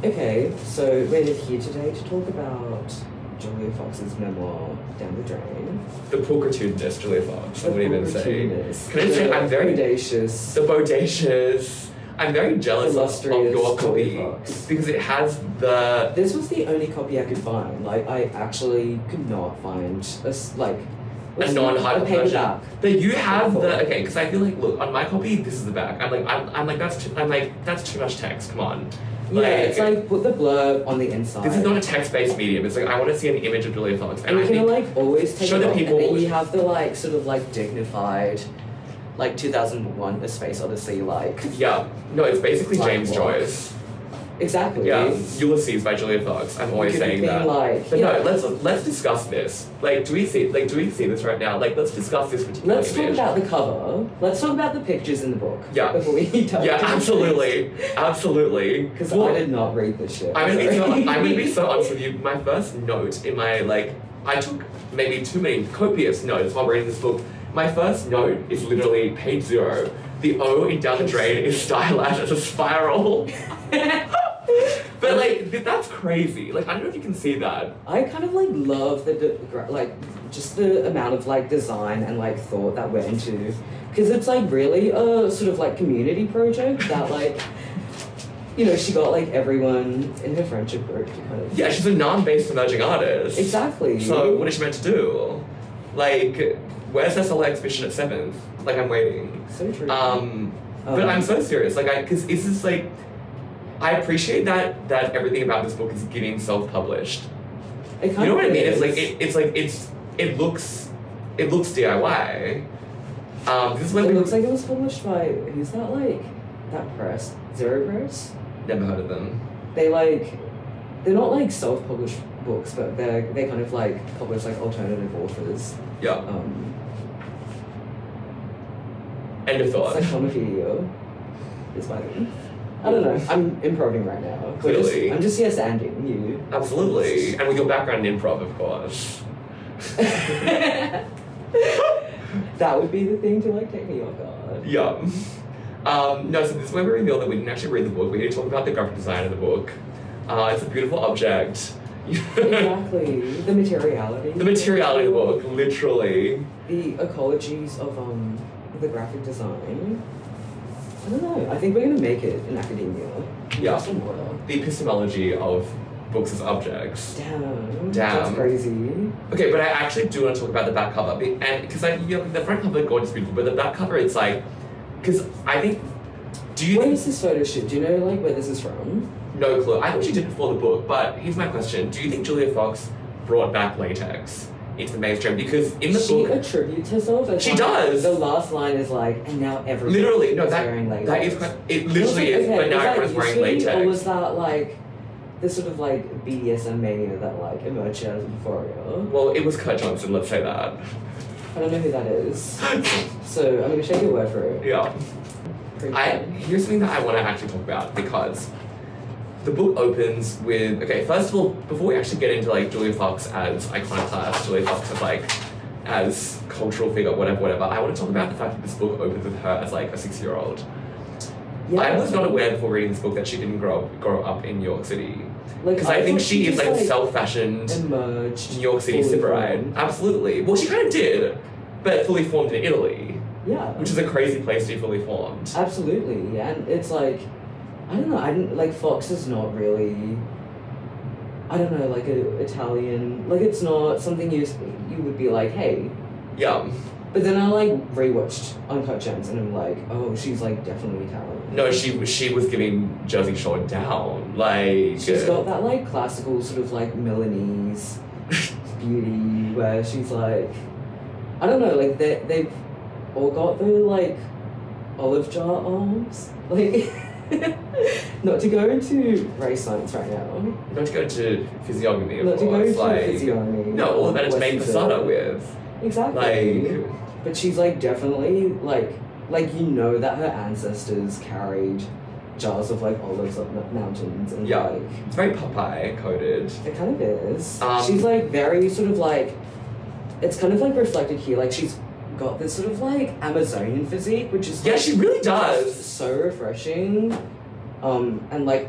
Okay, so we're here today to talk about Julia Fox's memoir, Down the Drain. The pulchritudinous Julia Fox, I The would even say. pulchritudinous, Can I say I'm very... bodacious, The bodacious. I'm very jealous of illustrious your copy. Julia Fox. Because it has the... This was the only copy I could find. Like, I actually could not find A non-hyperversion. paperback. But you have Awful. the... Okay, because I feel like, look, on my copy, this is the back. I'm like, that's too much text, come on. Yeah, it's like, put the blurb on the inside. This is not a text-based medium. It's like, I want to see an image of Julia Fox. And you I can think... like always take show it the off, people- and then you have the like sort of like dignified, like 2001: A Space Odyssey, like Yeah. No, it's basically Like James what? Joyce. exactly. Yeah. Ulysses by Julia Fox. I'm always You could be saying being that. like, But yeah. no, let's discuss this. Like, do we see this right now? Like, let's discuss this particular Let's talk image. about the cover. Let's talk about the pictures in the book. Yeah. Before we dive Yeah, into absolutely, absolutely. Because Well, I did not read this shit. I'm sorry. gonna be so honest with you. My first note in my I took maybe too many copious notes while reading this book. My first note is literally page 0. The O in Down the Drain is stylized as a spiral. But like that's crazy. Like I don't know if you can see that. I kind of like love like just the amount of like design and like thought that went into, because it's like really a sort of like community project that like, you know, she got like everyone in her friendship group to kind of Yeah, she's a non-based emerging artist. exactly. So what is she meant to do? Like, where's her solo exhibition at 7th? Like I'm waiting. So true. But I'm so serious. Like because it's just like I appreciate that everything about this book is getting self-published. It You kind know of what I mean? is. It looks DIY. This is when It we looks like it was published by who's that like that press? Zero Press? never heard of them. They're not like self-published books, but they kind of like publish like alternative authors. Yeah. End of thought. Psychonopedia is my name. I don't know. I'm improving right now. Clearly. I'm just here standing. You. Absolutely. And with your background in improv, of course. That would be the thing to like take me off guard. Yeah. No, so this is when we reveal that we didn't actually read the book. We need to talk about the graphic design of the book. It's a beautiful object. Exactly. The materiality. The materiality of the book, literally. The ecologies of the graphic design. I don't know. I think we're gonna make it in academia. Yeah. Some order. The epistemology of books as objects. Damn. Damn. That's crazy. Okay, but I actually do want to talk about the back cover, and because the front cover, gorgeous, beautiful, but the back cover, it's like, because I think, do you Where think? is this photo shoot? Do you know like where this is from? No clue. I thought she did it before the book, but here's my question: do you think Julia Fox brought back latex into the mainstream? Because in the She book, attributes herself as She like, does. The last line is like, and now everyone literally, no, is that wearing latex. that is quite- it literally is, Okay, but now was that everyone's wearing usually, latex. Or was that like the sort of like BDSM mania that like emerged out of Euphoria? Well, it was Kurt Johnson. Let's say that. I don't know who that is, so I'm gonna take your word for it. Yeah. Pretty I fun. here's something that I want to actually talk about because the book opens with first of all, before we actually get into like Julia Fox as iconoclast, Julia Fox as like as cultural figure, whatever, I want to talk about the fact that this book opens with her as like a 6-year-old. Yeah. I was not aware before reading this book that she didn't grow up in New York City. Like, Because I think thought she is just, like a self-fashioned emerged New York City fully sybarite. formed. Absolutely. Well, she kind of did, but fully formed in Italy, Yeah. which is a crazy place to be fully formed. Absolutely, yeah. And it's like, I don't know, I didn't, like, Fox is not really, I don't know, like, a Italian, like, it's not something you would be like, hey. Yeah. But then I, like, rewatched Uncut Gems, and I'm like, oh, she's, like, definitely Italian. No, she was giving Jersey Shore down. Like She's got that, like, classical sort of, like, Milanese beauty, where she's, like, I don't know, like, they've all got the, like, olive jar arms. Like, not to go into race science right now. not to go into physiognomy, of Not to go course. into Like physiognomy. no, all that it's made Western passata circle. with. Exactly. Like But she's like definitely like you know that her ancestors carried jars of like olives up mountains and Yeah. like it's very Popeye coded. it kind of is. Um, She's like very sort of like it's kind of like reflected here. Like she's got this sort of like Amazonian physique, which is Yeah, like, she really does. so refreshing. And like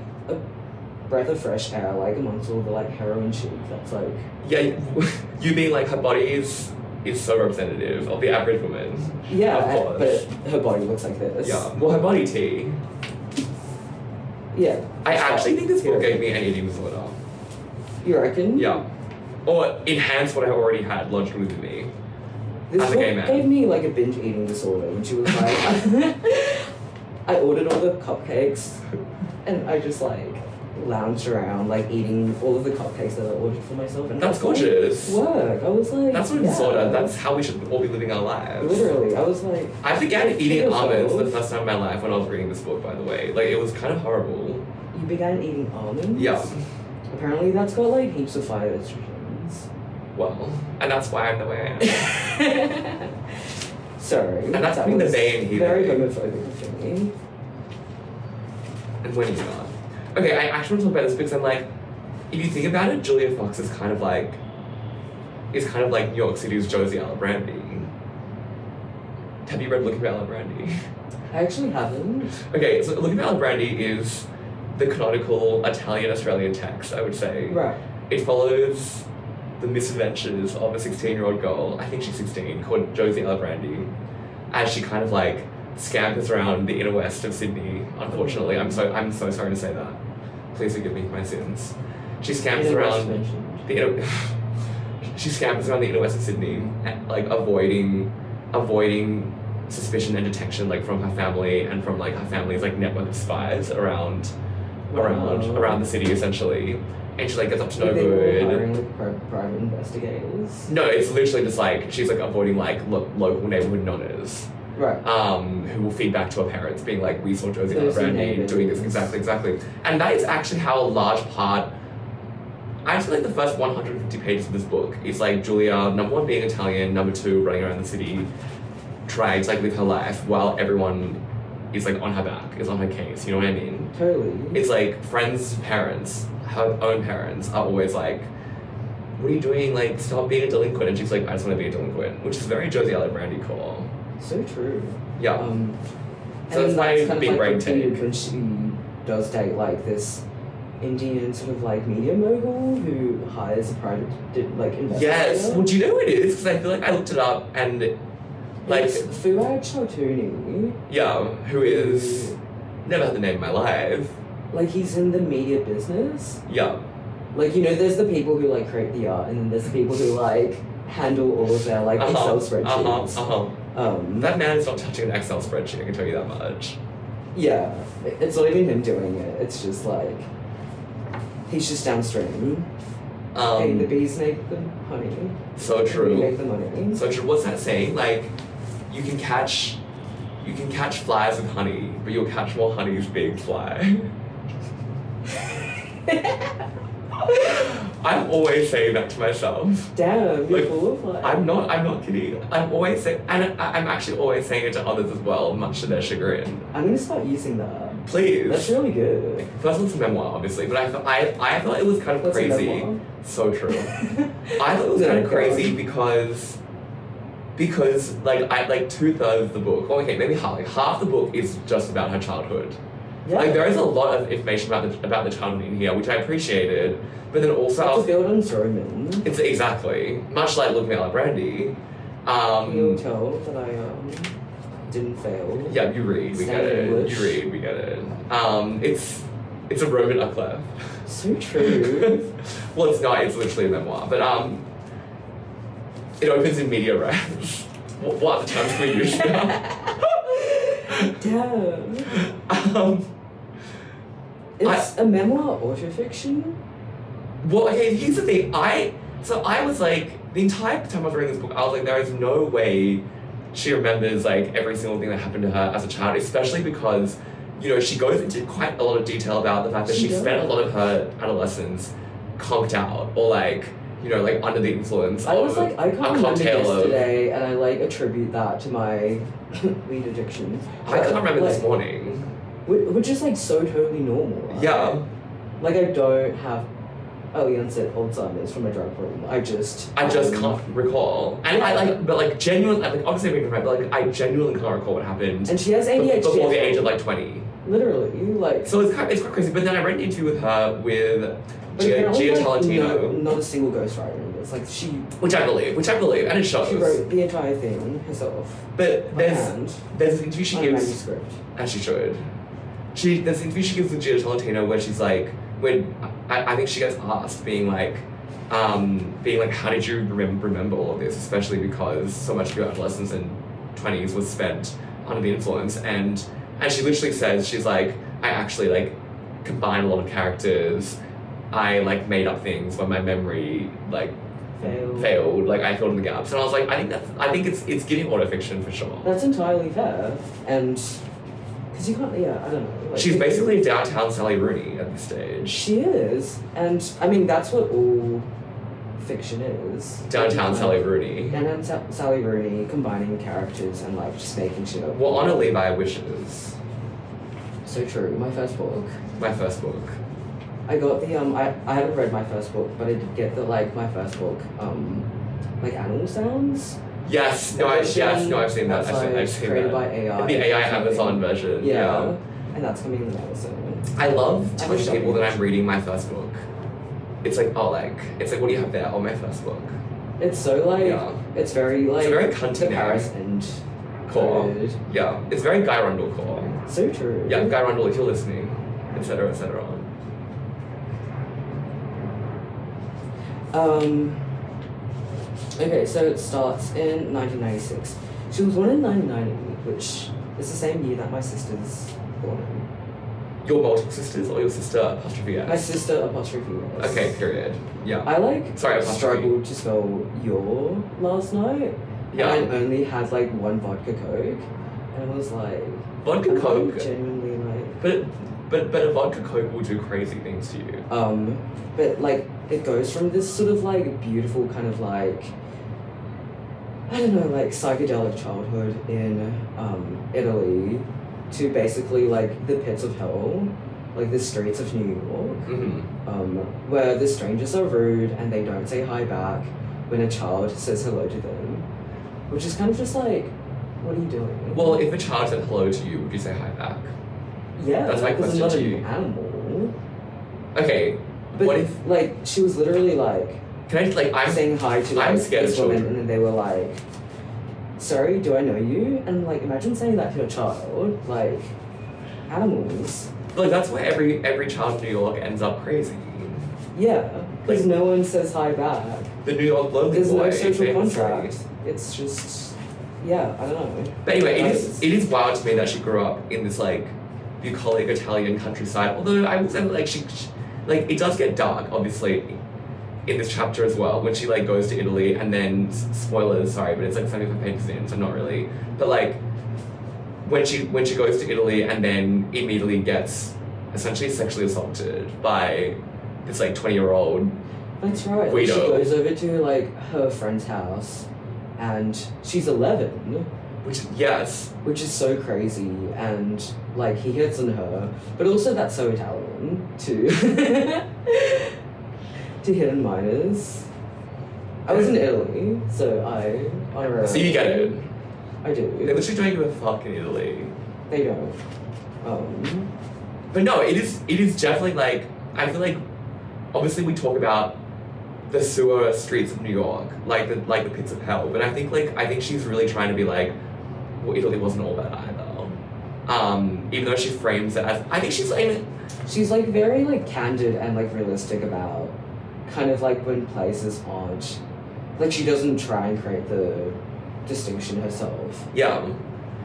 breath of fresh air, like amongst all the like heroin chic. That's like Yeah, you being like her body is so representative of the average woman. yeah, Of course. but her body looks like this. Yeah. Well, her body tea. Yeah. I actually think this book Yeah. gave me an eating disorder. You reckon? Yeah. Or enhanced what I already had lodged within me. This As a book gay man. gave me like a binge eating disorder when she was like, I ordered all the cupcakes, and I just like lounged around like eating all of the cupcakes that I ordered for myself. And That's I was like, gorgeous. Work. I was like, That's not a yeah. disorder. That's how we should all be living our lives. Literally. I was like, I began Treat eating yourself. almonds the first time in my life when I was reading this book, by the way. Like, it was kind of horrible. you began eating almonds. Yeah. Apparently, that's got like heaps of phytoestrogens. Well, and that's why I'm the way I am. Sorry. And that's that being the was vain heathen. very homophobic of me. And when you're not. Okay, I actually want to talk about this because I'm like, if you think about it, Julia Fox is kind of like New York City's Josie Alibrandi. Have you read Looking for Alibrandi? I actually haven't. Okay, so Looking for Alibrandi is the canonical Italian-Australian text, I would say. Right. It follows the misadventures of a 16-year-old girl, I think she's 16, called Josie Alibrandi, as she kind of like scampers around the inner west of Sydney. Unfortunately, I'm so sorry to say that. Please forgive me for my sins. She scampers Inner west around mentioned. the inner. She scampers around the inner west of Sydney, like avoiding suspicion and detection, like from her family and from like her family's like network of spies around the city essentially. And she like gets up to no They were good. hiring like private investigators. No, it's literally just like she's like avoiding like local neighborhood nonnas, Right. who will feed back to her parents, being like, "We saw Josie Those Alibrandi neighbours. doing this exactly," and that is actually how a large part. I feel like the first 150 pages of this book is like Julia, number one being Italian, number two running around the city, trying to like live her life while everyone is like on her back, is on her case. You know what I mean? Totally. It's like friends' parents, her own parents, are always like, "What are you doing? Like, stop being a delinquent." And she's like, "I just want to be a delinquent," which is very Josie Alibrandi core. So true. Yeah. So So that's my kind big of like brain repeated take. when she does date like this Indian sort of like media mogul who hires a private like investigator. Yes. Well, do you know who it is? Because I feel like I looked it up and, like, It's Fuad Choutuni. yeah, who is never had the name in my life. Like he's in the media business. Yeah. Like, you know, there's the people who like create the art and then there's the people who like handle all of their like Excel spreadsheets. That man is not touching an Excel spreadsheet. I can tell you that much. Yeah. It's not even him doing it. It's just like he's just downstream. Hey, the bees make the honey. So We true. make the money. So true. What's that saying? Like, you can catch flies with honey, but you'll catch more honey with big fly. I'm always saying that to myself. Damn, you're Like, full of like. I'm not kidding. I'm always saying, and I'm actually always saying it to others as well, much to their chagrin. I'm gonna start using that. Please. That's really good. First one's a memoir, obviously, but I thought it was kind of What's a crazy. memoir? So true. I thought it was Oh, kind of God. crazy because like 2/3 of the book, or okay, maybe half the book is just about her childhood. Yeah. Like there is a lot of information about the childhood in here, which I appreciated, but then also That's a build on Roman. it's exactly much like Looking at Alibrandi. You'll tell that I didn't fail. Yeah, you read, we get Standard it. English. You read, we get it. It's a Roman Uclef. So true. Well, it's not. It's literally a memoir, but it opens in media res. What other terms can we use now? Damn. It's a memoir autofiction. Well, okay. Here's the thing. I was like the entire time I was reading this book, I was like, there is no way she remembers like every single thing that happened to her as a child, especially because, you know, she goes into quite a lot of detail about the fact that she spent a lot of her adolescence conked out or like, you know, like under the influence I was of like, I a can't remember cocktail of. yesterday, and I like attribute that to my weed addiction. I can't remember like, this morning. Which is like so totally normal. Right? Yeah. Like I don't have early onset Alzheimer's from a drug problem. I just Can't recall. And I like, but like genuinely, like obviously we can remember, but like I genuinely can't recall what happened And she has ADHD. before the age of like 20. Literally, like. So it's quite crazy. But then I read an interview with her with But Gia apparently, like, Tolentino, not a single ghostwriter in this. Like she which I believe, and it shows. she wrote the entire thing herself. But by there's hand, an interview she on a gives, manuscript. as she should. There's an interview she gives with Gia Tolentino where she's like, when I think she gets asked, being like, how did you remember all of this, especially because so much of your adolescence and 20s was spent under the influence, and she literally says, she's like, I actually like combined a lot of characters, I like made up things when my memory like failed, like I filled in the gaps, and I was like, I think it's giving autofiction for sure. That's entirely fair, and because you can't, I don't know. Like, She's basically downtown Sally Rooney at this stage. She is, and I mean that's what all fiction is. Downtown Sally Rooney. Downtown Sally Rooney, combining characters and like just making shit up. Well, Honor Levi wishes. So true. My first book. My first book. I got the I haven't read my first book, but I did get the like my first book like animal sounds. Yes, no, I've seen that. I've seen created that. by AI. The AI Amazon version. Yeah. And that's coming in the mail soon. I love I telling wish I people could. that I'm reading my first book. It's like, what do you have there? Oh, my first book. It's so like Yeah. it's very like It's very cunty the name. Paris and Core. code. Yeah, it's very Guy Rundle core. So true. Yeah, Guy Rundle, if you're listening, etc., etc. Okay, so it starts in 1996. She was born in 1990, which is the same year that my sister's born in. Your multiple sisters or your sister apostrophe S? My sister apostrophe S. Okay, period. Yeah. I like Sorry, apostrophe. struggled to spell your last night. Yeah. And I only had like one vodka coke, and I was like, Vodka I'm Coke. genuinely like. But a vodka Coke will do crazy things to you. But like it goes from this sort of like beautiful kind of like I don't know, like psychedelic childhood in Italy to basically like the pits of hell, like the streets of New York, where the strangers are rude and they don't say hi back when a child says hello to them, which is kind of just like, what are you doing? Well, if a child said hello to you, would you say hi back? Yeah, That's my because I'm question not to an you. animal. Okay, But what if... like she was literally like Can I, like, I'm... saying hi to I'm like scared this of woman, children. and then they were like, "Sorry, do I know you?" And like, imagine saying that to a child. Like, animals. Like, that's why every child in New York ends up crazy. Yeah, because Like- no one says hi back. The New York lonely There's boy. no social famously. contract. It's just, yeah, I don't know. But anyway, it Nice. is wild to me that she grew up in this like bucolic Italian countryside. Although I would say like she like it does get dark, obviously, in this chapter as well when she like goes to Italy and then spoilers, sorry, but it's like 75 pages in, so not really. But like when she goes to Italy and then immediately gets essentially sexually assaulted by this like 20-year-old. That's right. Like, Guido. she goes over to like her friend's house, and she's 11. Which yes, Which is so crazy, and like he hits on her, but also that's so Italian to to hit on minors. I was in Italy, so I so you get it. I They do. literally don't give a fuck in Italy. They don't. But no, it is definitely like I feel like obviously we talk about the sewer streets of New York, like the pits of hell, but I think she's really trying to be like, well, Italy wasn't all bad either. Even though she frames it as I think She's like very like candid and like realistic about kind of like when places aren't like she doesn't try and create the distinction herself. yeah.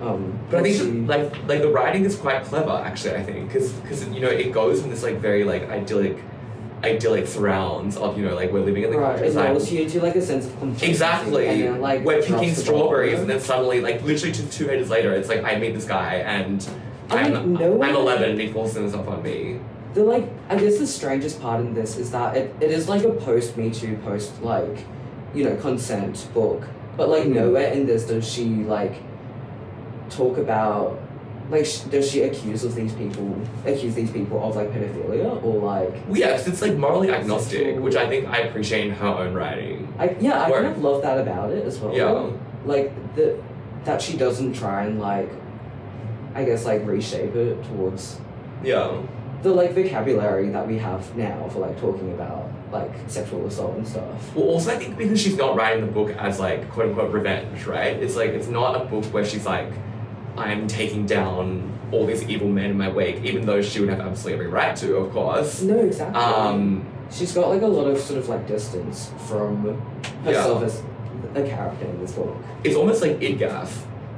But I think she, like the writing is quite clever actually. I think because you know it goes from this like very like idyllic surrounds of you know like we're living in the right, it countryside. lulls you into like a sense of complacency. Exactly. And then, like, we're drops picking the strawberries ball. and then suddenly like literally just 2 pages later it's like I meet this guy and I mean, I'm no one- 11 and he forces himself on me. The like I guess the strangest part in this is that it is like a post Me Too, post like, you know, consent book. But like Mhm. nowhere in this does she like talk about like does she accuse these people of like pedophilia or like Well, yeah, 'cause it's like morally agnostic, Sexual- which I think I appreciate in her own writing. I Word. kind of love that about it as well. Yeah. Like that she doesn't try and like I guess, like, reshape it towards Yeah. the, like, vocabulary that we have now for, like, talking about, like, sexual assault and stuff. Well, also I think because she's not writing the book as like quote unquote revenge, right? It's like it's not a book where she's like, I'm taking down all these evil men in my wake, even though she would have absolutely every right to, of course. No, exactly. Um, She's got, like, a lot of sort of, like, distance from herself as a character in this book. It's almost like Idgath.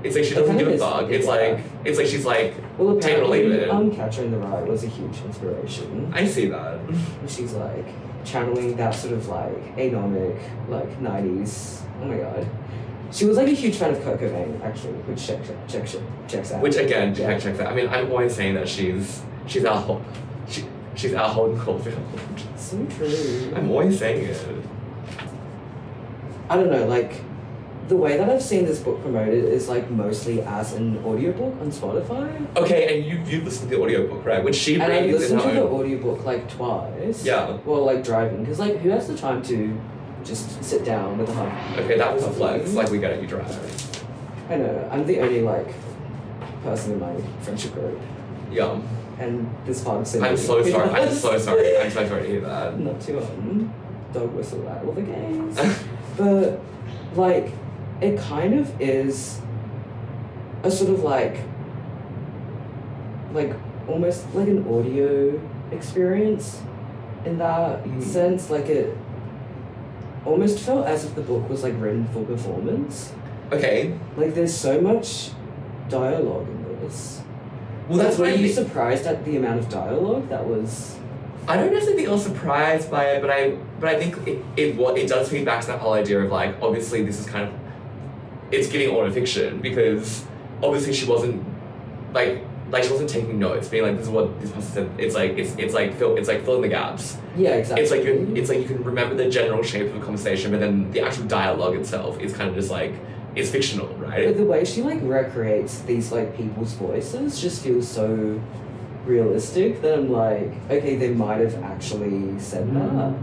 It's like she It doesn't kind give of a is fuck. Idgath. It's like she's like, Well, take it or leave apparently, it. Catcher in the Rye was a huge inspiration. I see that. She's, like, channeling that sort of, like, anomic, like, 90s. Oh my god. She was, like, a huge fan of Kurt Cobain, actually, which checks out. Which again, Yeah. check that. I mean, I'm always saying that she's our she's our Holden Caulfield. So true. I'm always saying it. I don't know, like, the way that I've seen this book promoted is, like, mostly as an audiobook on Spotify. Okay, and you listened to the audiobook, right? Which she And I reads in listened her to the own. audiobook, like, twice. Yeah. Well, like, driving. Because, like, who has the time to just sit down with a hug? Okay, that was a flex. Like we get it, you drive. I know. I'm the only, like, person in my friendship group. Yeah. And this part of Sydney. I'm so sorry. I'm so sorry. I'm so sorry to hear that. Not to, dog whistle at all the gays. But, like, it kind of is a sort of, like, almost like an audio experience in that sense. Like, it almost felt as if the book was, like, written for performance. Okay. Like, there's so much dialogue in this. Well, that's were what I you mean. surprised at the amount of dialogue that was? I don't necessarily think I was surprised by it, but I think it does feed back to that whole idea of like, obviously this is kind of, it's giving autofiction because obviously she wasn't like she wasn't taking notes, being like, this is what this person said. It's like filling the gaps. Yeah, exactly. It's like you can remember the general shape of a conversation, but then the actual dialogue itself is kind of just like, it's fictional, right? But the way she, like, recreates these, like, people's voices just feels so realistic that I'm like, okay, they might have actually said that.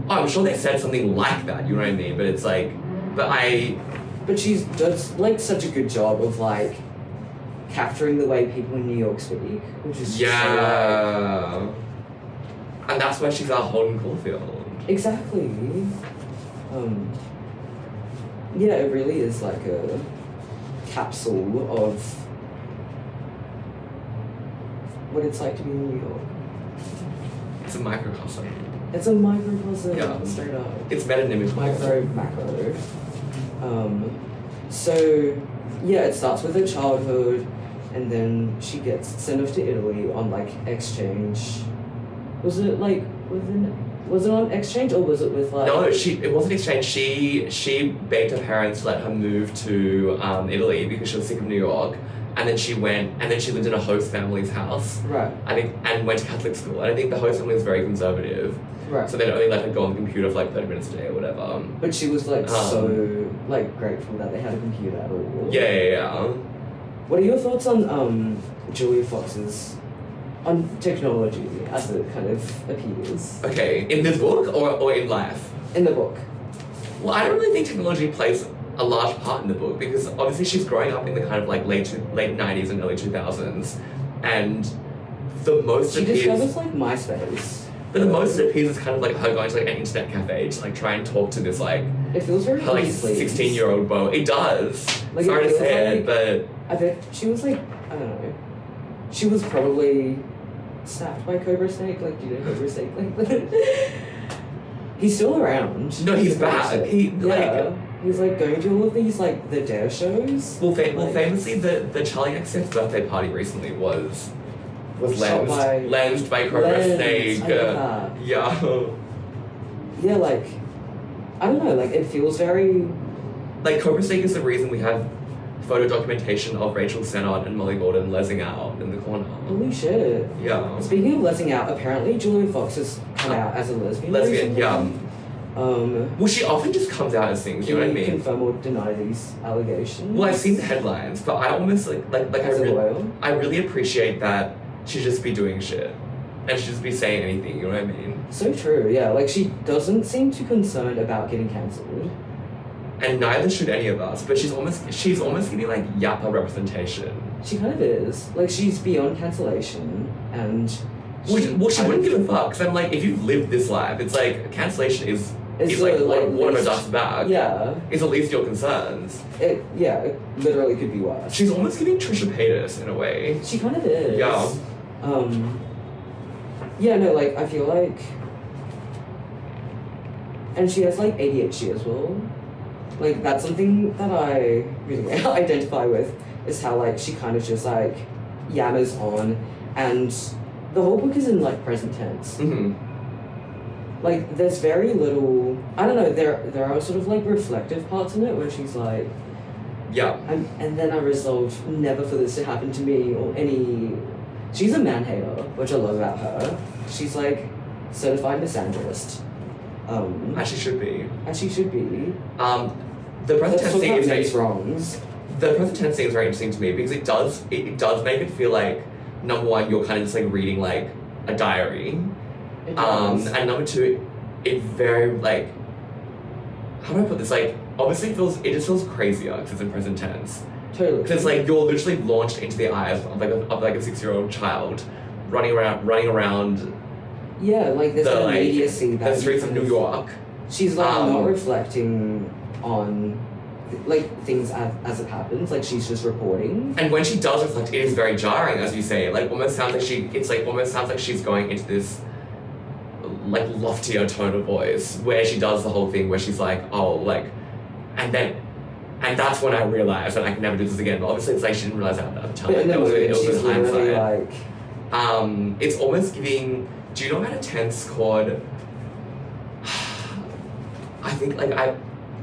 Oh, I'm sure they said something like that, you know what I mean? But it's like, But she does, like, such a good job of, like, capturing the way people in New York speak, which is just yeah. And that's why she's our Holden Caulfield. so, exactly. Yeah, it really is like a capsule of what it's like to be in New York. It's a microcosm. It's a microcosm, Yeah. straight up. It's metonymous. Micro, macro. So, yeah, it starts with her childhood, and then she gets sent off to Italy on, like, exchange. Was it on exchange, or was it with, like... No, it wasn't exchange. She begged her parents to let her move to Italy because she was sick of New York, and then she lived in a host family's house. Right, I think, and went to Catholic school. And I think the host family was very conservative, right. so they'd only let her go on the computer for like 30 minutes a day or whatever. But she was, like, so, like, grateful that they had a computer at all. Yeah. What are your thoughts on Julia Fox's... on technology as it kind of appears Okay, in this book or in life? in the book? Well, I don't really think technology plays a large part in the book because obviously she's growing up in the kind of like late 90s and early 2000s, and the most She it appears, discovers, like, MySpace. but the most it appears is kind of like her going to like an internet cafe to like try and talk to this like It feels very her like easily. 16-year-old beau. It does. Like, it Sorry to feels say like- it, but I bet she was, like, I don't know. She was probably snapped by Cobra Snake. Like, do you know Cobra Snake? Like, he's still around. No, he's Cobra back. Snake. He, yeah. He's, like, going to all of these, like, the Dare shows. well, Like- famously, the Charlie XCX birthday party recently was Shot by- lensed by Cobra Lensed, Snake. I get that. Yeah. Yeah, like, I don't know. Like, it feels very. Like, Cobra Snake is the reason we have photo documentation of Rachel Sennott and Molly Gordon lesing out in the corner. Holy shit. Yeah. Speaking of lesing out, apparently Julia Fox has come out as a lesbian. Lesbian, recently. yeah. Well, she often just comes out as things, you know what I Can you mean? confirm or deny these allegations? Well, I've seen the headlines, but I almost As a lawyer? I really appreciate that she just be doing shit. And she just be saying anything, you know what I mean? So true, yeah. Like, she doesn't seem too concerned about getting cancelled. And neither should any of us, but she's almost giving like Yappa representation. She kind of is. Like, she's beyond cancellation, and She wouldn't give a fuck. Because I'm like, if you've lived this life, it's like cancellation is like one of her dust back. Yeah. It's at least your concerns. It literally could be worse. She's almost giving Trisha Paytas in a way. She kind of is. Yeah. Yeah, no, like, I feel like... And she has, like, ADHD as well. Like, that's something that I really identify with, is how, like, she kind of just, like, yammers on, and the whole book is in, like, present tense. Mm-hmm. Like, there's very little... I don't know, there are sort of, like, reflective parts in it where she's like... Yeah. And then I resolved never for this to happen to me or any... She's a man-hater, which I love about her. She's, like, certified misandrist. As she should be. As she should be. The present tense thing is makes wrongs. The present tense thing is very interesting to me because it does make it feel like, number one, you're kind of just like reading like a diary. It does. And number two, it very like, how do I put this? Like, obviously it just feels crazier because it's in present tense. Totally. Because like you're literally launched into the eyes of like a 6-year-old child, running around. Yeah, like there's an like, immediacy that the streets of New York. She's like not reflecting on like things as it happens. Like she's just reporting. And when she does reflect, it is very jarring, as you say. Like almost sounds like she's going into this like loftier tone of voice where she does the whole thing where she's like, oh, like, and that's when I realized that I can never do this again. But obviously, it's like she didn't realize that at the time. But it was she's in literally hindsight. like. It's almost giving. Do you know how to tense called? I think like I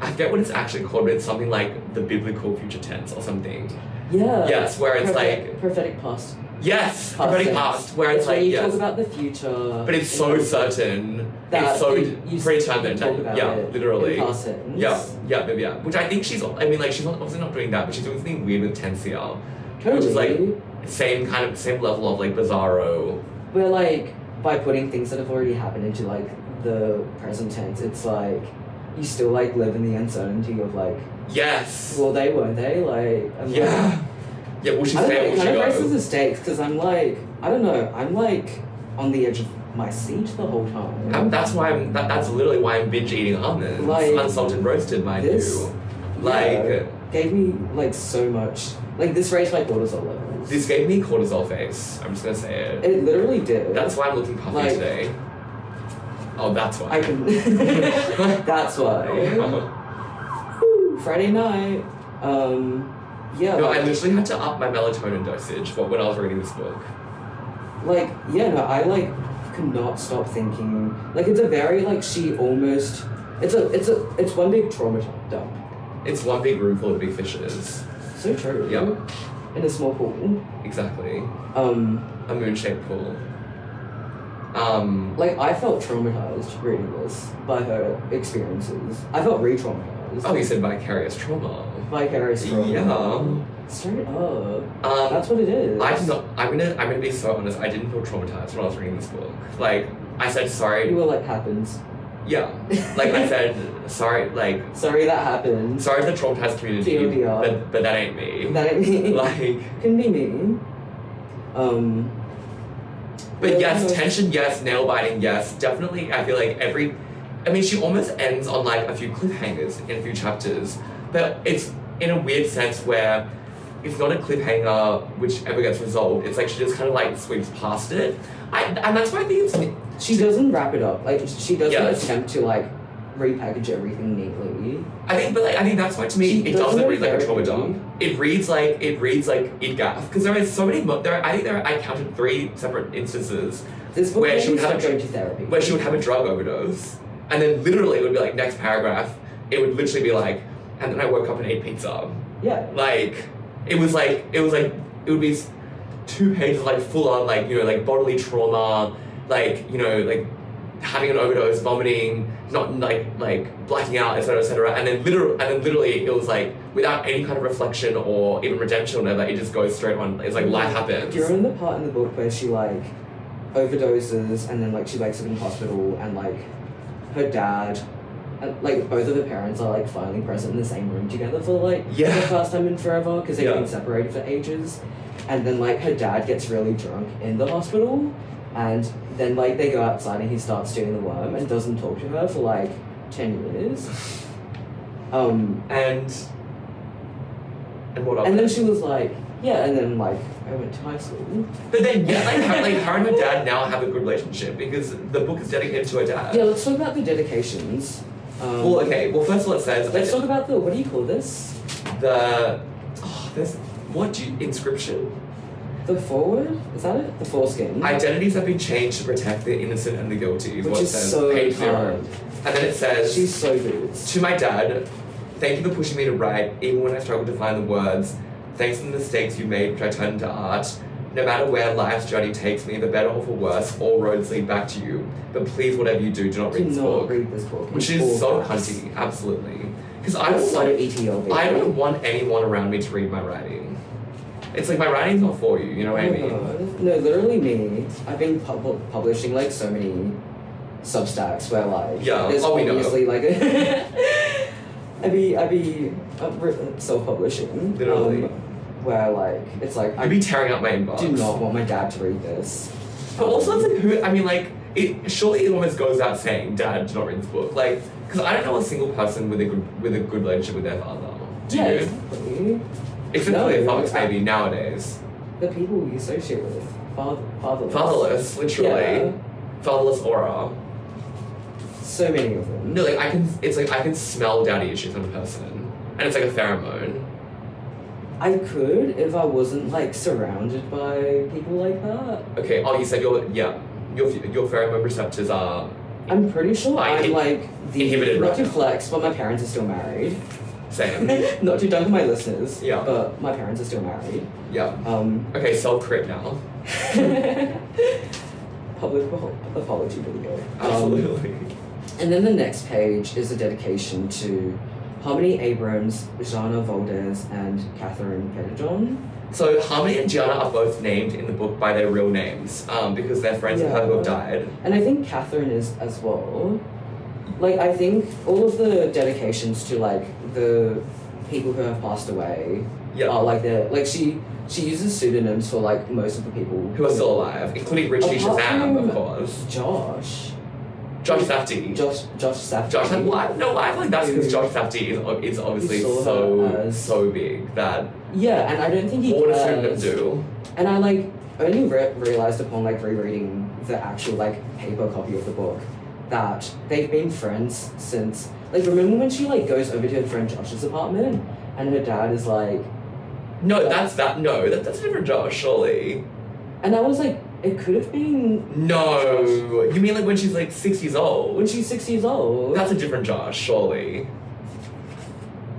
forget what it's actually called, but it's something like the biblical future tense or something. Yeah. Yes, where it's like prophetic past. Yes, prophetic past, where it's like you talk about the future. But it's so certain. That it's so you predetermined. talk about Yeah, it literally. in past tense. Yeah. Which I think she's. I mean, like she's obviously not doing that, but she's doing something weird with tense here. Totally. Which is like same level of like bizarro. Where like by putting things that have already happened into like the present tense, it's like you still like live in the uncertainty of like. Yes. Well, they weren't they like. Yeah. Yeah. Will she stay? Will she go? It kind of raises go? the stakes because I'm like I don't know. I'm like on the edge of my seat the whole time. That's why that's literally why I'm binge eating almonds, like, unsalted roasted, mind you. Like gave me like so much. Like this raised my cortisol levels. This gave me cortisol face. I'm just gonna say it. It literally did. That's why I'm looking puffy like, today. Oh, that's why. I can. That's why. Friday night. Yeah. No, I literally had to up my melatonin dosage when I was reading this book. Like, yeah, no, I like could not stop thinking. Like, it's a very like she almost. It's one big trauma dump. It's one big room full of big fishes. So true. Yeah. In a small pool. Exactly. A moon-shaped pool. Like I felt traumatized reading this by her experiences. I felt re-traumatized. Oh, you said vicarious trauma. Vicarious trauma. Yeah. Straight up. That's what it is. I'm gonna be so honest. I didn't feel traumatized when I was reading this book. Like I said sorry. You were like happens. Yeah. Like I said sorry. Like sorry that happened. Sorry to the traumatized community. TLDR. But that ain't me. That ain't me. Like couldn't be me. But yes, tension, yes, nail biting, yes. Definitely, I feel like she almost ends on like a few cliffhangers in a few chapters, but it's in a weird sense where it's not a cliffhanger which ever gets resolved. It's like she just kind of like sweeps past it. And that's why I think it's... She doesn't wrap it up. Like, she doesn't attempt to like repackage everything neatly. I think that's why to me it doesn't read like a trauma dump. It reads like IDGAF because there are so many. I counted 3 separate instances where she would have going to therapy. Where she would have a drug overdose, and then literally it would be like next paragraph. It would literally be like, and then I woke up and ate pizza. Yeah. Like it would be 2 pages like full on like like bodily trauma, like like having an overdose, vomiting, not like blacking out, etc., and then literally it was like without any kind of reflection or even redemption or whatever, it just goes straight on. It's like life happens. Do you remember the part in the book where she like overdoses and then like she wakes up in hospital and like her dad and like both of her parents are like finally present in the same room together for like the first time in forever because they've been separated for ages, and then like her dad gets really drunk in the hospital, and then like they go outside and he starts doing the worm and doesn't talk to her for like 10 years. And what else? And then she was like, yeah, and then like I went to high school. But then yeah, like her and her dad now have a good relationship because the book is dedicated to her dad. Yeah, let's talk about the dedications. Well, okay. Well, first of all, it says Let's talk about what do you call this? There's inscription. The forward? Is that it? The foreskin? Identities have been changed to protect the innocent and the guilty. Is Which what it is says. so Page 0. kind. And then it says, She's so good. to my dad, thank you for pushing me to write, even when I struggled to find the words. Thanks for the mistakes you made, which I turned into art. No matter where life's journey takes me, for better or for worse, all roads lead back to you. But please, whatever you do not read this book. read this book. Which It's is so all facts. cunty, absolutely. Because I It's don't so want, ETL. I don't want anyone around me to read my writing. It's like my writing's not for you, you know what I mean? No, literally me. I've been publishing like so many Substacks where like Yeah, there's we know. obviously like I be self-publishing. Literally. Where like it's like I'd be tearing up my inbox. do not want my dad to read this. But also, it's like, surely it almost goes without saying, Dad, do not read this book. Like, because I don't know a single person with a good relationship with their father. Do Yeah, you? exactly. Except No, for their Fox I- maybe nowadays. The people we associate with. Fatherless. Fatherless, literally. Yeah. Fatherless aura. So many of them. No, like I can smell daddy issues on a person. And it's like a pheromone. I could if I wasn't like surrounded by people like that. Okay, you said your pheromone receptors are I'm pretty sure I'm like the inhibited not right to now. flex, but my parents are still married. same. Not to dunk on my listeners. Yeah. But my parents are still married. Yeah. Um Okay, self-crit now. public apology video. Absolutely. And then the next page is a dedication to Harmony Abrams, Jana Valdez, and Catherine Pettijohn. So Harmony and Gianna are both named in the book by their real names, because they're friends with her who have died. And I think Catherine is as well. Like, I think all of the dedications to, like, the people who have passed away Yeah. are, like, she uses pseudonyms for, like, most of the people Who are still alive, including Richie Apart Shazam, from of course. Josh Safdie. Josh Safdie. Josh, I feel like that's because Josh Safdie is obviously You saw her as- so big that Yeah, and I don't think he what would a cares. pseudonym do? And I, like, only realized upon, like, rereading the actual, like, paper copy of the book that they've been friends since, like, remember when she, like, goes over to her friend Josh's apartment and her dad is like, No, that's a different Josh, surely. and I was like, it could have been No, you mean like when she's like 6 years old? when she's 6 years old. That's a different Josh, surely.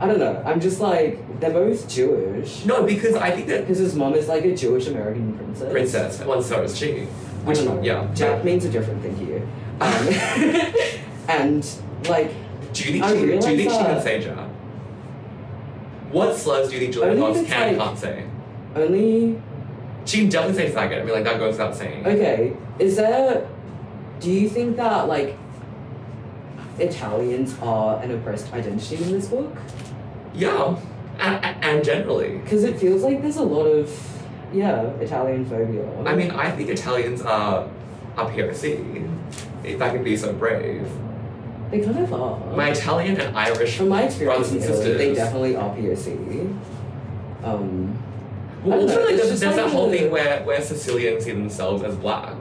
I don't know. I'm just like, they're both Jewish. No, because I think that Because his mom is like a Jewish American princess. princess, well, so is she. I don't know. Yeah. Jack means a different thing here. And like, Do you think I she realized can that- say Jack? What slurs do you think Julia Only Fox if it's, can and like- can't say? only She can definitely say faggot. I mean, like that goes without saying. okay. Do you think that like Italians are an oppressed identity in this book? Yeah, and generally. Because it feels like there's a lot of Italian phobia. I mean, I think Italians are POC, if I can be so brave. they kind of are. My Italian and Irish From my experience brothers in and Italy, they sisters. definitely are POC. I Well, don't know, also, like, it's there's just that like whole a- thing where Sicilians see themselves as black.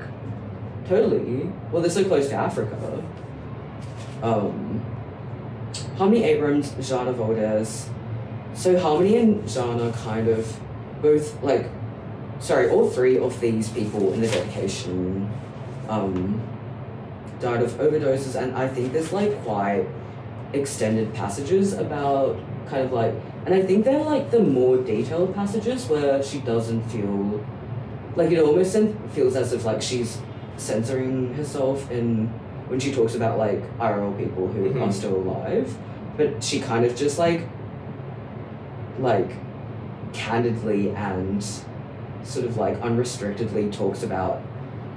Totally. Well, they're so close to Africa. Harmony Abrams, Jana Valdez. So Harmony and Jana kind of both like, all three of these people in the dedication died of overdoses, and I think there's like quite extended passages about kind of like, and I think they're like the more detailed passages where she doesn't feel like it almost feels as if like she's censoring herself in when she talks about like IRL people who Mhm. are still alive, but she kind of just like candidly and sort of like unrestrictedly talks about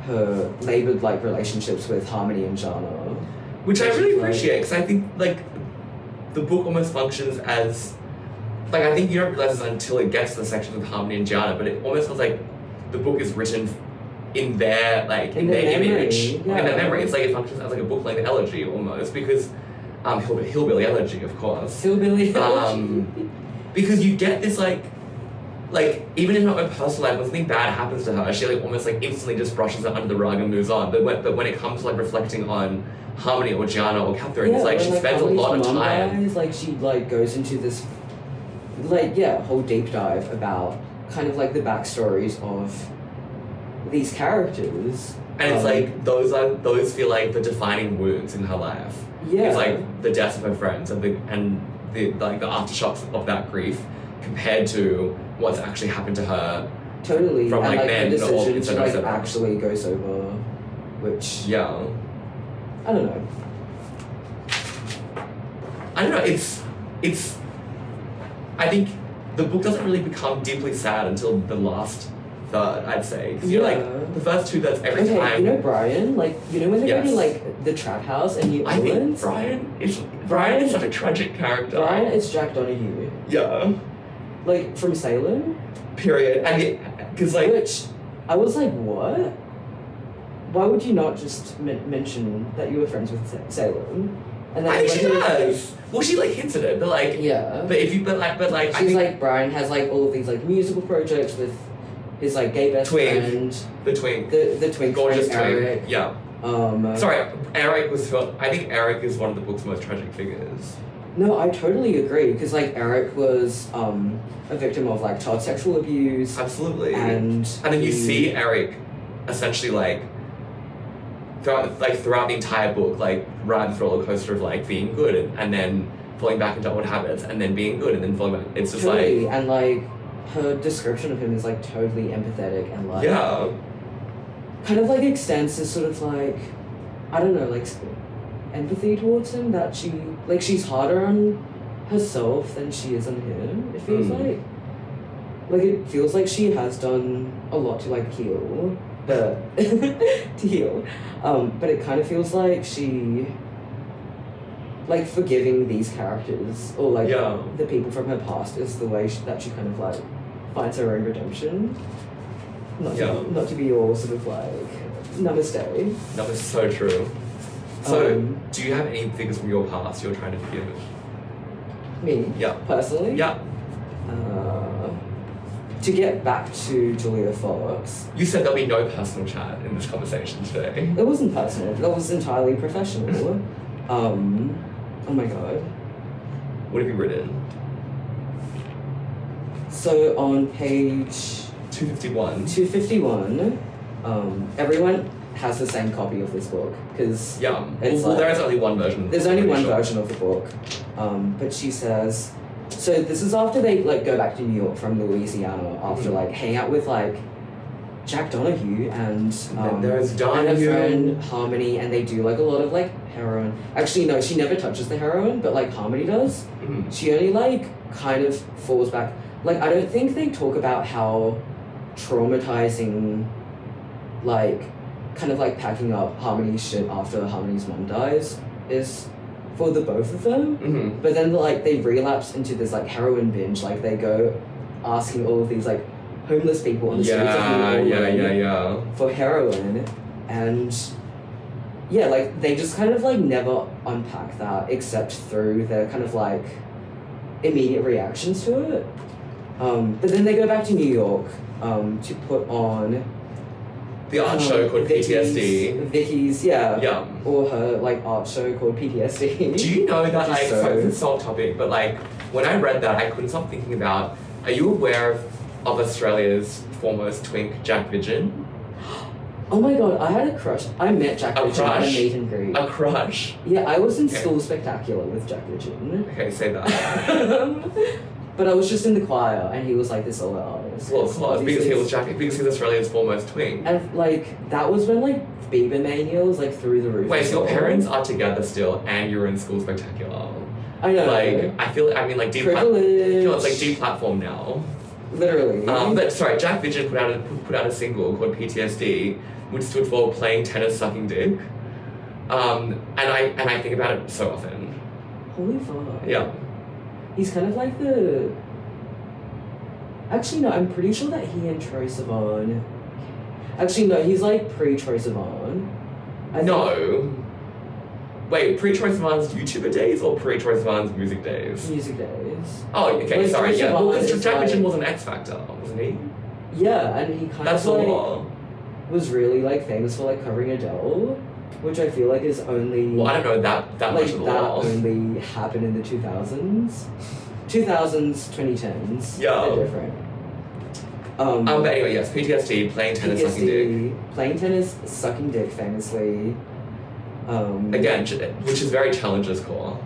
her labored like relationships with Harmony and Jana. Which I Which really is, like- appreciate, because I think, like, the book almost functions as like I think you don't realize this until it gets to the sections with Harmony and Gianna, but it almost feels like the book is written in their In their memory, image, yeah. in their memory. It's like it functions as like a book-length elegy almost because hillbilly elegy, of course. Hillbilly. Because you get this like even in her own personal life, when something bad happens to her, she like almost like instantly just brushes it under the rug and moves on. But when it comes to like reflecting on Harmony or Gianna or Catherine, it's like when, she spends a lot of Harmony's mom time. dies, like she like goes into this whole deep dive about kind of like the backstories of these characters. And it's like those feel like the defining wounds in her life. Yeah. It's like the deaths of her friends and the aftershocks of that grief compared to what's actually happened to her. Totally. From, and like, like men her or decision to like etc. actually go sober, which Yeah. I don't know. I don't know, it's I think the book doesn't really become deeply sad until the last third, I'd say. Because you're Yeah. like the first two thirds every Okay, time. you know Brian? Like, you know when they go Yes. to like the trap house in New I think Orleans? Brian is such a tragic character. Brian is Jack Donahue. Yeah. Like from Salem. Period. And because like Which I was like, what? Why would you not just mention that you were friends with Salem? And then I think she when he was, does. Well, she like hints at it, but like yeah. But if you but like I She's think like Brian has like all of these like musical projects with his like gay best Twink. friend, the twink, the twink gorgeous friend, Eric. twink. Yeah. Sorry, Eric was. I think Eric is one of the book's most tragic figures. No, I totally agree because like Eric was a victim of like child sexual abuse, Absolutely. and then you he- see Eric essentially like throughout the entire book, like ride the roller coaster of like being good and then falling back into old habits and then being good and then falling back. It's just totally, like and like her description of him is like totally empathetic and like yeah. kind of like extends this sort of like I don't know like empathy towards him that she's harder on herself than she is on him. It feels like it feels like she has done a lot to like heal, but to heal, but it kind of feels like she like forgiving these characters or like Yeah. the people from her past is the way that she kind of like finds her own redemption. Not to be all sort of like namaste. That was so true. So, Um, do you have any things from your past you're trying to forgive? Me Yeah. personally. Yeah. To get back to Julia Fox, You said there'll be no personal chat in this conversation today. it wasn't personal. That was entirely professional. Oh my god. What have you written? So on page 251. 251, everyone has the same copy of this book because Yeah. It's Well, like- there is only one version. Of there's this, only I'm one pretty sure. version of the book. But she says, so this is after they like go back to New York from Louisiana after like hang out with like Jack Donahue and then there's and her Donahue. friend Harmony, and they do like a lot of like heroin. Actually, no, she never touches the heroin, but like Harmony does. Mhm. She only like kind of falls back. Like I don't think they talk about how traumatizing, like, kind of like packing up Harmony's shit after Harmony's mom dies is for the both of them. Mhm. But then like they relapse into this like heroin binge. Like they go asking all of these like homeless people on the streets of New Orleans Yeah. for heroin, and yeah, like they just kind of like never unpack that except through their kind of like immediate reactions to it. But then they go back to New York to put on The art show called PTSD. Vicky's, yeah, Yeah. or her like art show called PTSD. Do you know that, like, So- sorry, it's off topic, but like, when I read that, I couldn't stop thinking about, are you aware of Australia's foremost twink, Jack Vidgen? Oh my god, I had a crush. I met Jack A Vidgen at a crush? meet and greet. A crush? Yeah, I was in Okay. School Spectacular with Jack Vidgen. Okay, say that. But I was just in the choir, and he was like this older artist. Well, of course, because Obviously he was because he's Australia's foremost twink. And like that was when like Bieber mania was like through the roof. Wait, as so your well. parents are together still, and you're in School Spectacular. I know. Like, I like privilege. it's like deplatform now. Literally. But sorry, Jack Vidgen put out a single called PTSD, which stood for Playing Tennis Sucking Dick. And I think about it so often. Holy fuck. Yeah. He's kind of like the Actually, no, I'm pretty sure that he and Troye Sivan. Actually, no, he's like pre-Troye Sivan. No. Wait, pre-Troye Sivan's YouTuber days or pre-Troye Sivan's music days? Music days. Oh, okay, Like, sorry, Troye yeah. Well, Sivan because is Jack like- Mitchell was an X Factor, wasn't he? Yeah, and he kind That's the of like law. was really like famous for like covering Adele, which I feel like is only Well, I don't know that much like of the that law. only happened in the 2000s. 2000s, 2010s. Yeah. They're different. But anyway, yes, PTSD, playing tennis, sucking dick. PTSD, playing tennis, sucking dick famously. Again, which is very Challenger's core.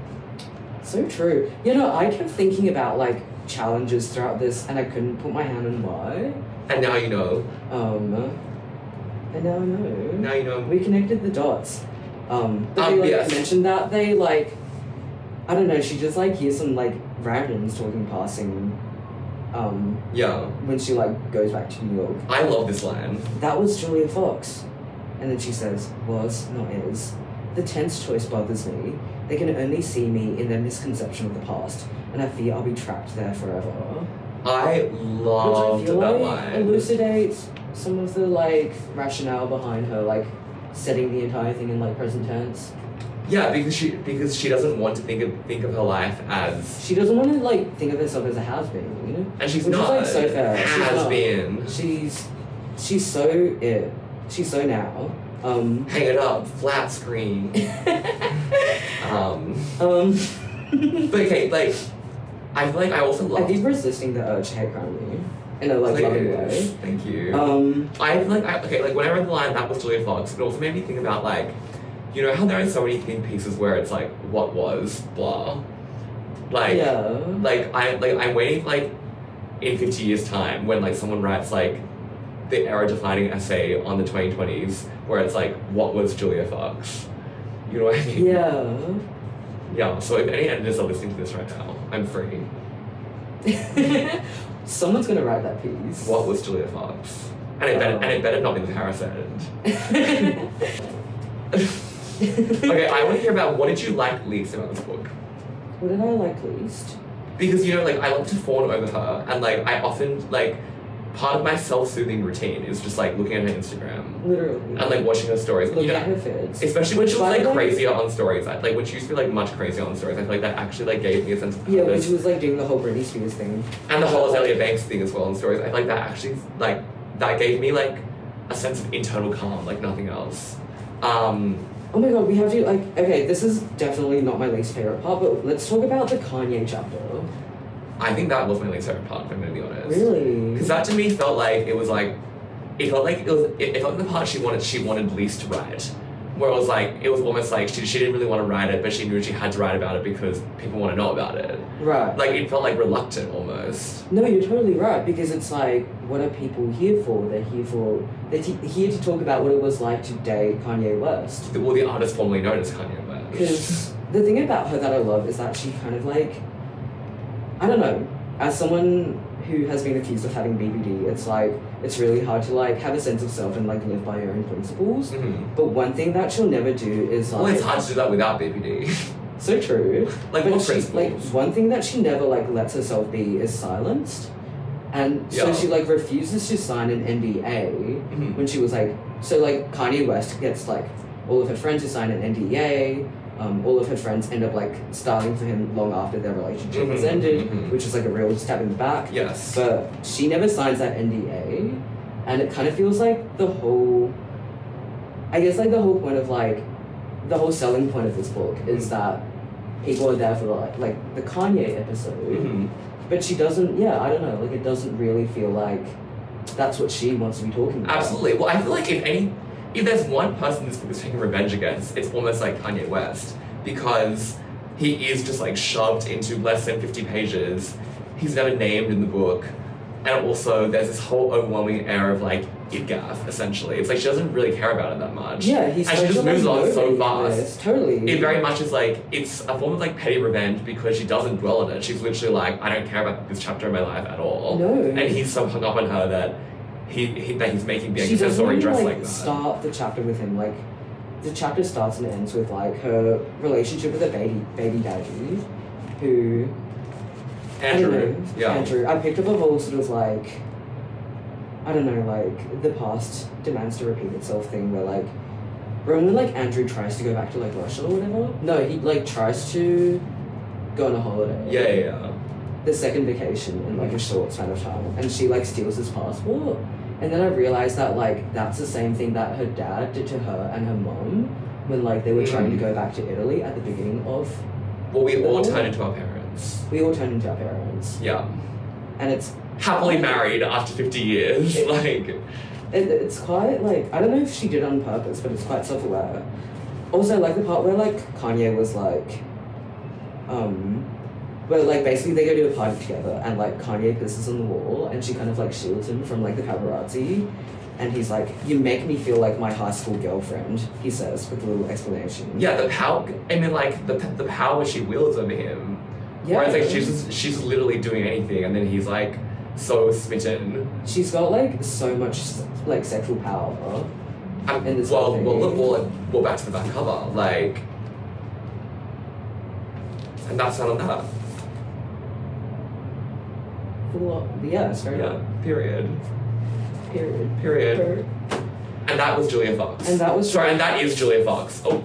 So true. You know, I kept thinking about like challenges throughout this and I couldn't put my hand on why. And now you know. And now I know. Now you know. We connected the dots. But they like yes. mentioned that they like I don't know, she just like hears some like randoms talking passing Yeah. when she like goes back to New York. I love this line. That was Julia Fox. And then she says, was, not is. The tense choice bothers me. They can only see me in their misconception of the past, and I fear I'll be trapped there forever. I Which I loved feel that like line. elucidates some of the like rationale behind her like setting the entire thing in like present tense. Yeah, because she doesn't want to think of her life as, She doesn't want to like think of herself as a has-been, you know? and she's Which is, not like, so fair. She's has not. been. She's so it. She's so now. Hang it up, flat screen. But okay, like I feel like I also I love. keep resisting the urge to hate crime you in a like loving way. Thank you. Um, I feel like like when I read the line that was Julia Fox, it also made me think about like, you know how there are so many thin pieces where it's like what was blah, like yeah. I'm waiting like in 50 years time when like someone writes like the era defining essay on the 2020s where it's like what was Julia Fox, you know what I mean? Yeah. Yeah. So if any editors are listening to this right now, I'm free. Someone's gonna write that piece. What was Julia Fox? And it better not be the Paris end. Okay, I want to hear about what did you like least about this book? What did I like least? Because you know, like I love to fawn over her, and like I often like part of my self-soothing routine is just like looking at her Instagram Literally. and like watching her stories. Looking You know, at her feeds. especially when she was By like the way- crazier on stories. Like when she used to be like much crazier on stories, I feel like that actually like gave me a sense of Yeah, when purpose. she was like doing the whole Britney Spears thing. And the whole Azalea Banks thing as well on stories. I feel like that actually like that gave me like a sense of internal calm, like nothing else. Oh my god, we have to like okay, this is definitely not my least favorite part, but let's talk about the Kanye chapter. I think that was my least favorite part, if I'm gonna be honest. Really? Because that to me felt like it felt like the part she wanted least to write. Where it was like it was almost like she didn't really want to write it, but she knew she had to write about it because people want to know about it. Right. Like it felt like reluctant almost. No, you're totally right, because it's like, what are people here for? They're here to talk about what it was like to date Kanye West. Well, the artist formerly known as Kanye West. Because the thing about her that I love is that she kind of like, I don't know, as someone who has been accused of having BBD, it's like, it's really hard to like have a sense of self and like live by your own principles. Mhm. But one thing that she'll never do is like, Well, it's hard to do that without BBD. so true. Like But what she, like principles? one thing that she never like lets herself be is silenced, and so Yeah. she like refuses to sign an NDA Mhm. when she was like, so like Kanye West gets like all of her friends to sign an NDA. All of her friends end up like styling for him long after their relationship has Mhm, ended, mhm. which is like a real stab in the back. Yes. But she never signs that NDA, and it kind of feels like the whole, I guess like the whole point of like, the whole selling point of this book is Mhm. that people are there for like the Kanye episode, Mhm. but she doesn't. Yeah, I don't know. Like it doesn't really feel like that's what she wants to be talking about. Absolutely. Well, I feel like if there's one person this book is taking revenge against, it's almost like Kanye West, because he is just like shoved into less than 50 pages. He's never named in the book, and also there's this whole overwhelming air of like IDGAF essentially. It's like she doesn't really care about it that much. Yeah, he's and she just moves on so fast. Totally. It very much is like it's a form of like petty revenge because she doesn't dwell on it. She's literally like, I don't care about this chapter of my life at all. No. And he's so hung up on her that he's making the She doesn't accessory even, dress like, like that. start the chapter with him. Like, the chapter starts and ends with like her relationship with her baby daddy, who Andrew. Yeah. Andrew. I picked up a whole sort of like, I don't know, like the past demands to repeat itself thing where like, remember when like Andrew tries to go back to like Russia or whatever? No, he like tries to go on a holiday. Yeah. The second vacation in like a short span of time, and she like steals his passport. And then I realized that like that's the same thing that her dad did to her and her mom when like they were trying to go back to Italy at the beginning of. Well, we all turn into our parents. We all turn into our parents. Yeah. And it's Happily married after 50 years. Like. It's quite like, I don't know if she did it on purpose, but it's quite self-aware. Also, like the part where like Kanye was like, where like basically they go to a party together and like Kanye pisses on the wall and she kind of like shields him from like the paparazzi, and he's like, "You make me feel like my high school girlfriend," he says with a little explanation. Yeah, the power. I mean, like the power she wields over him. Yeah. Whereas like she's literally doing anything, and then he's like so smitten. She's got like so much like sexual power. In this well, whole thing. well, back to the back cover, like, and that's none of that. Well, yeah, straight Yeah. up. Period. Period. Period. And that was Julia Fox. And that was. Sorry, and that is Julia Fox. Oh.